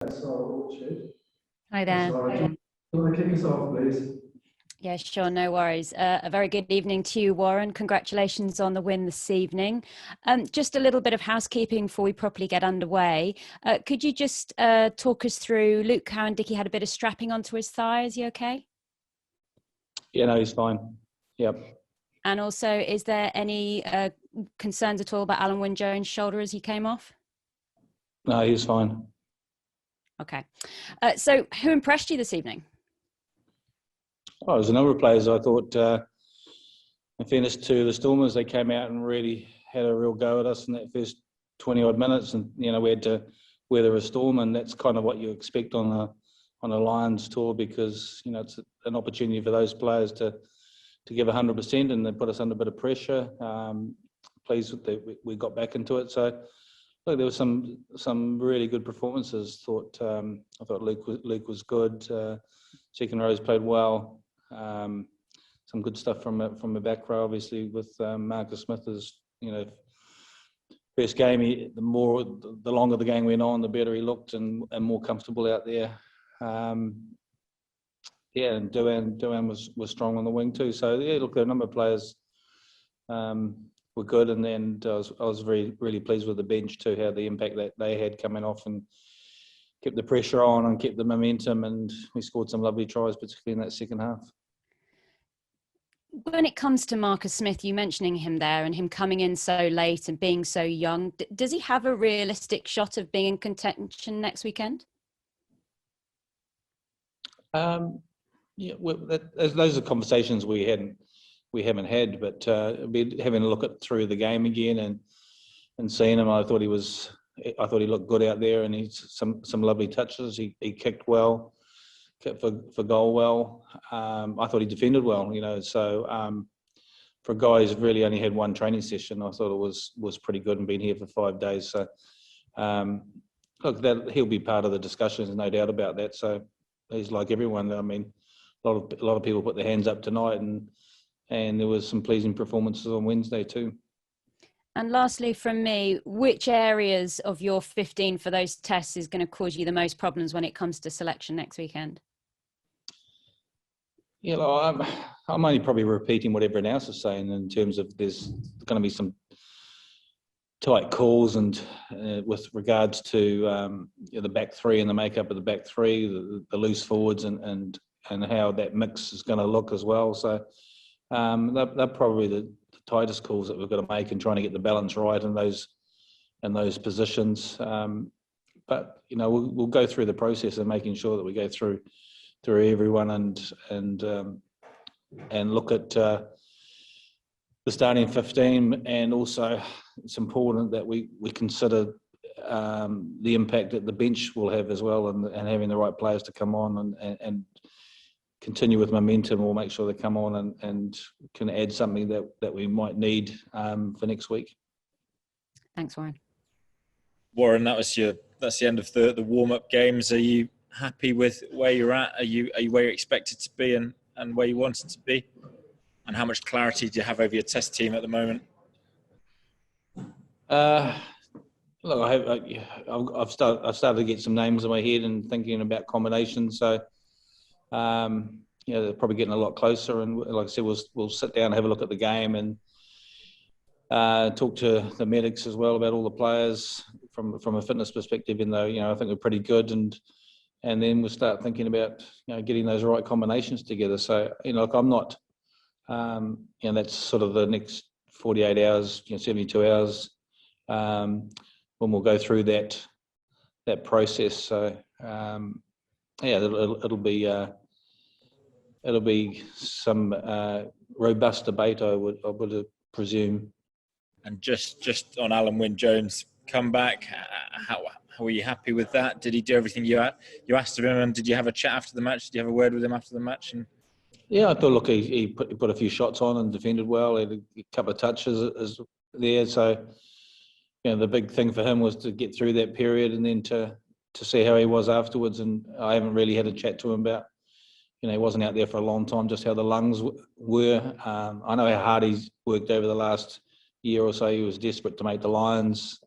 Orchard. Hi there. Do you want to kick us off, please? Yeah, sure, no worries. A very good evening to you, Warren. Congratulations on the win this evening. Just a little bit of housekeeping before we properly get underway. Could you just talk us through Luke Cowan-Dickey had a bit of strapping onto his thigh. Is he okay? Yeah, no, he's fine. Yep. And also, is there any concerns at all about Alan Wynne-Jones' shoulder as he came off? No, he's fine. Okay. So who impressed you this evening? Oh, there's a number of players I thought, in fairness to the Stormers, they came out and really had a real go at us in that first 20 odd minutes, and we had to weather a storm, and that's kind of what you expect on a Lions tour, because it's an opportunity for those players to give 100%, and they put us under a bit of pressure. Pleased that we got back into it. So look, there was some really good performances. I thought Luke was good. Second rows played well. Some good stuff from the back row, obviously, with Marcus Smith as first game. The longer the game went on, the better he looked and more comfortable out there. And Duan was strong on the wing too. So look, a number of players were good, and then I was really pleased with the bench too, how the impact that they had coming off and kept the pressure on and kept the momentum, and we scored some lovely tries, particularly in that second half. When it comes to Marcus Smith, you mentioning him there and him coming in so late and being so young, does he have a realistic shot of being in contention next weekend? Those are conversations we haven't had, but having a look through the game again and seeing him, I thought he looked good out there, and he's some lovely touches. He kicked well, kicked for goal well. I thought he defended well, So for a guy who's really only had one training session, I thought it was pretty good, and been here for 5 days. So look, he'll be part of the discussions, no doubt about that. So he's like everyone. I mean, a lot of people put their hands up tonight, and there was some pleasing performances on Wednesday too. And lastly, from me, which areas of your 15 for those tests is going to cause you the most problems when it comes to selection next weekend? I'm only probably repeating what everyone else is saying in terms of there's going to be some tight calls, and with regards to the back three and the makeup of the back three, the loose forwards, and how that mix is going to look as well. So they're probably the tightest calls that we've got to make, and trying to get the balance right in those positions. But we'll go through the process of making sure that we go through everyone and look at the starting 15, and also it's important that we consider the impact that the bench will have as well, and having the right players to come on and continue with momentum, or make sure they come on and can add something that we might need for next week. Thanks, Warren. Warren, that's the end of the warm-up games. Are you happy with where you're at? Are you where you're expected to be and where you wanted to be? And how much clarity do you have over your test team at the moment? Look, I've started to get some names in my head and thinking about combinations. So, they're probably getting a lot closer. And like I said, we'll sit down and have a look at the game, and talk to the medics as well about all the players from a fitness perspective. Even though I think we're pretty good, and then we'll start thinking about getting those right combinations together. So look, I'm not. That's sort of the next 48 hours, 72 hours. When we'll go through that process. So it'll be some robust debate, I would presume. And just on Alan Wynne-Jones' comeback, how were you happy with that? Did he do everything you asked of him? And did you have a chat after the match? Did you have a word with him after the match? Yeah, I thought, look, he put a few shots on and defended well. He had a couple of touches there. So, the big thing for him was to get through that period, and then to see how he was afterwards. And I haven't really had a chat to him about, he wasn't out there for a long time, just how the lungs were. I know how hard he's worked over the last year or so. He was desperate to make the Lions.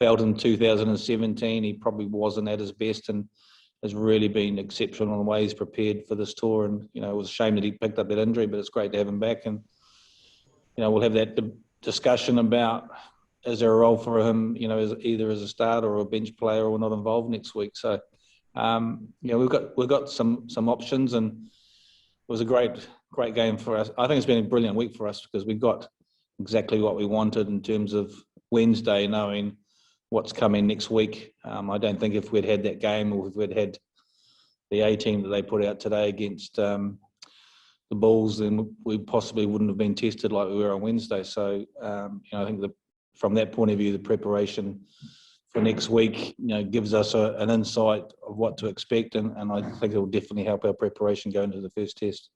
felt in 2017 he probably wasn't at his best, and has really been exceptional in the way he's prepared for this tour. And it was a shame that he picked up that injury, but it's great to have him back. And we'll have that discussion about, is there a role for him, either as a starter or a bench player, or not involved next week. So we've got some options, and it was a great game for us. I think it's been a brilliant week for us because we got exactly what we wanted in terms of Wednesday, knowing what's coming next week. I don't think if we'd had that game, or if we'd had the A team that they put out today against the Bulls, then we possibly wouldn't have been tested like we were on Wednesday. So I think from that point of view, the preparation for next week, gives us an insight of what to expect, and I think it will definitely help our preparation going into the first test.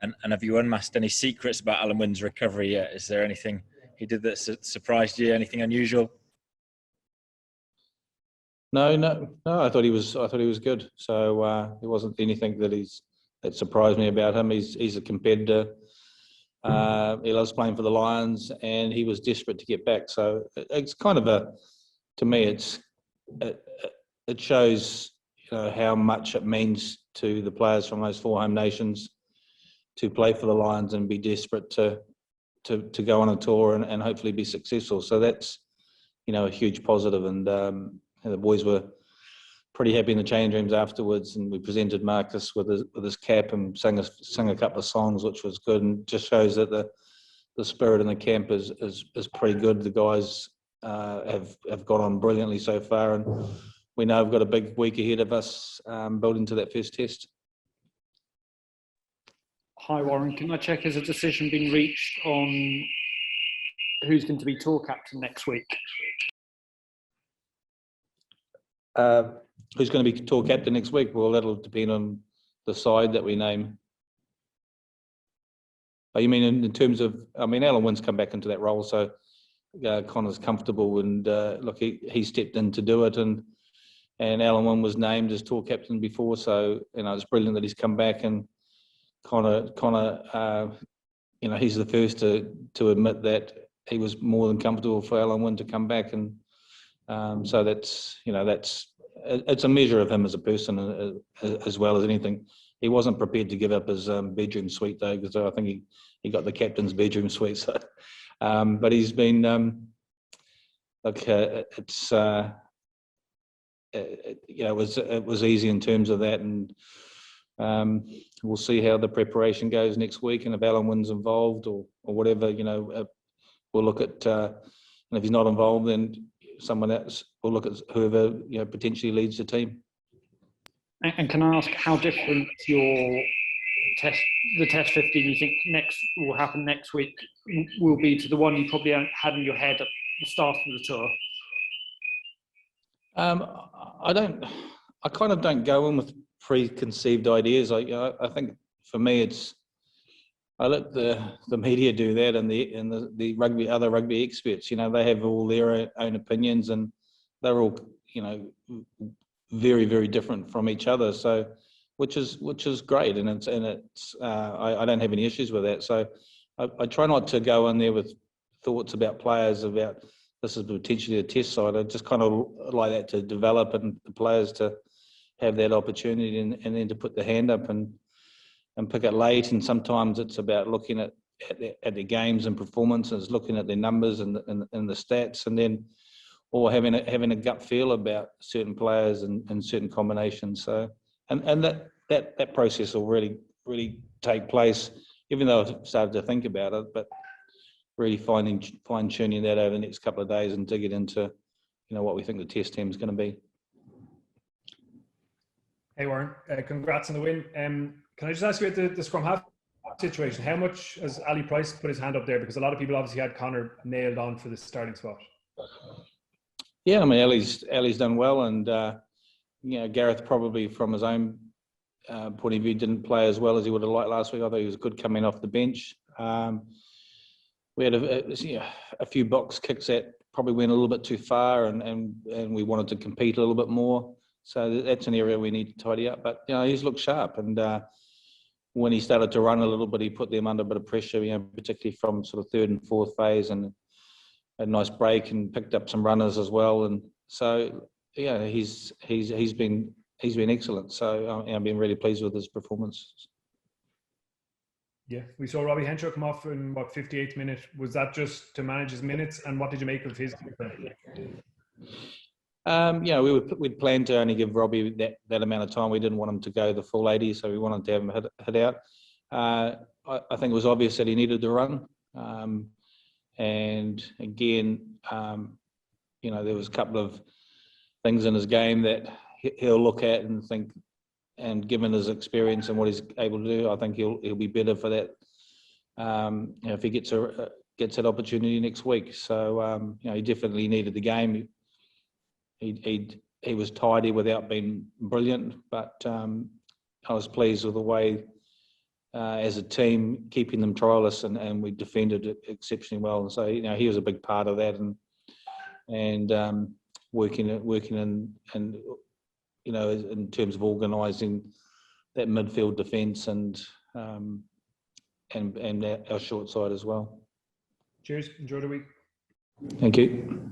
And have you unmasked any secrets about Alan Wynn's recovery yet? Is there anything he did that surprised you? Anything unusual? No. I thought he was good. So there wasn't anything that surprised me about him. He's a competitor. He loves playing for the Lions, and he was desperate to get back. So it's kind of to me, it shows how much it means to the players from those 4 home nations to play for the Lions and be desperate to go on a tour and hopefully be successful. So that's a huge positive. And the boys were pretty happy in the change rooms afterwards, and we presented Marcus with his cap and sang a couple of songs, which was good, and just shows that the spirit in the camp is pretty good. The guys have got on brilliantly so far, and we know we've got a big week ahead of us building to that first test. Hi Warren, can I check, has a decision been reached on who's going to be tour captain next week? Who's going to be tour captain next week? Well, that'll depend on the side that we name. Oh, you mean in terms of, Alan Wynn's come back into that role, so Connor's comfortable, and look, he stepped in to do it, and Alan Wynn was named as tour captain before, so it's brilliant that he's come back. And Connor, he's the first to admit that he was more than comfortable for Alan Wynn to come back, and so that's it's a measure of him as a person as well as anything. He wasn't prepared to give up his bedroom suite though, because I think he got the captain's bedroom suite. So, but he's been it was easy in terms of that, and we'll see how the preparation goes next week, and if Alan Wynn's involved or whatever, we'll look at, and if he's not involved, then someone else. We'll look at whoever potentially leads the team. And can I ask how different the test 15 you think will happen next week will be to the one you probably had in your head at the start of the tour? I kind of don't go in with preconceived ideas. I think for me I let the media do that, and the other rugby experts. They have all their own opinions, and they're all very, very different from each other. So, which is great, and I don't have any issues with that. So, I try not to go in there with thoughts about players about this is potentially a test side. I just kind of like that to develop, and the players to have that opportunity, and then to put the hand up and pick it late. And sometimes it's about looking at their games and performances, looking at their numbers and the stats, and then or having a gut feel about certain players and certain combinations. So and that process will really take place, even though I've started to think about it, but really fine tuning that over the next couple of days and dig it into what we think the test team is going to be. Hey Warren, congrats on the win. Can I just ask you about the scrum half situation? How much has Ali Price put his hand up there? Because a lot of people obviously had Connor nailed on for the starting spot. Yeah, Ali's done well, and Gareth probably from his own point of view didn't play as well as he would have liked last week. I thought he was good coming off the bench. We had a few box kicks that probably went a little bit too far, and we wanted to compete a little bit more. So that's an area we need to tidy up. But he's looked sharp, and when he started to run a little bit, he put them under a bit of pressure. Particularly from sort of third and fourth phase, and a nice break and picked up some runners as well. And so, yeah, he's been excellent. So I've been really pleased with his performance. Yeah, we saw Robbie Henshaw come off in 58th minute. Was that just to manage his minutes? And what did you make of his? Yeah, we'd planned to only give Robbie that amount of time. We didn't want him to go the full 80, so we wanted to have him hit out. I think it was obvious that he needed to run. And again, there was a couple of things in his game that he'll look at and think, and given his experience and what he's able to do, I think he'll be better for that. If he gets that opportunity next week. So he definitely needed the game. He was tidy without being brilliant, but I was pleased with the way as a team keeping them trialists, and we defended it exceptionally well. And so he was a big part of that, and working and in terms of organising that midfield defence and our short side as well. Cheers. Enjoy the week. Thank you.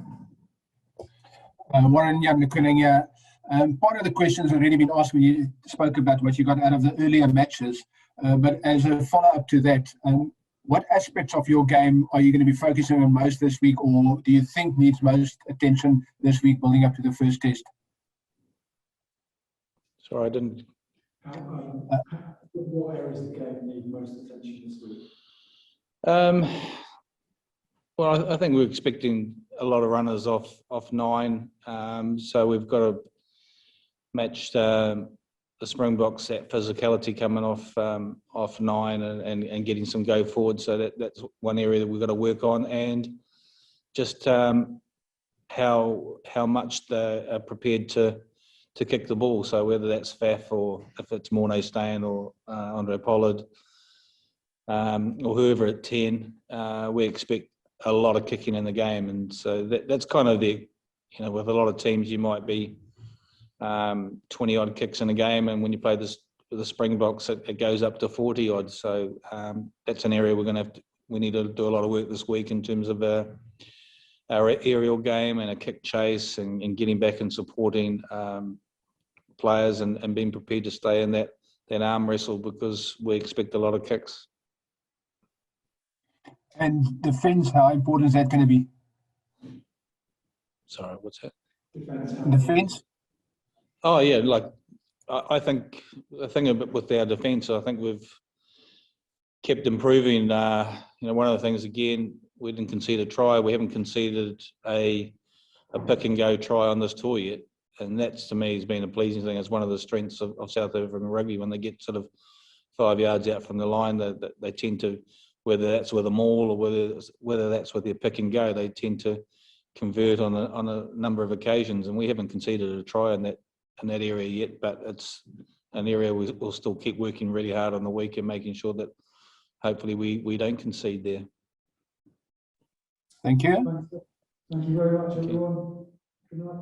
Warren Yamnakulinga, part of the questions have already been asked when you spoke about what you got out of the earlier matches. But as a follow-up to that, what aspects of your game are you going to be focusing on most this week, or do you think needs most attention this week building up to the first test? Sorry, I didn't. What areas of the game need most attention this week? Well, I think we're expecting a lot of runners off 9, so we've got to match the Springboks, that physicality coming off 9 and getting some go forward. So that's one area that we've got to work on, and just how much they are prepared to kick the ball. So whether that's Faf or if it's Morné Steyn or Andre Pollard or whoever at 10, we expect a lot of kicking in the game. And so that's kind of with a lot of teams you might be 20 odd kicks in a game, and when you play this with the Springboks it goes up to 40 odd. So that's an area we need to do a lot of work this week in terms of our aerial game and a kick chase and getting back and supporting players and being prepared to stay in that arm wrestle, because we expect a lot of kicks. And defence, how important is that going to be? Sorry, what's that? Defence? Oh yeah, I think the thing with our defence, I think we've kept improving. One of the things, again, we didn't concede a try. We haven't conceded a pick and go try on this tour yet, and that's, to me, has been a pleasing thing. It's one of the strengths of South African rugby. When they get sort of 5 yards out from the line, they tend to, whether that's with a maul or whether that's with their pick and go, they tend to convert on a number of occasions, and we haven't conceded a try in that area yet. But it's an area we'll still keep working really hard on the week and making sure that hopefully we don't concede there. Thank you. Thank you very much, everyone. Good night.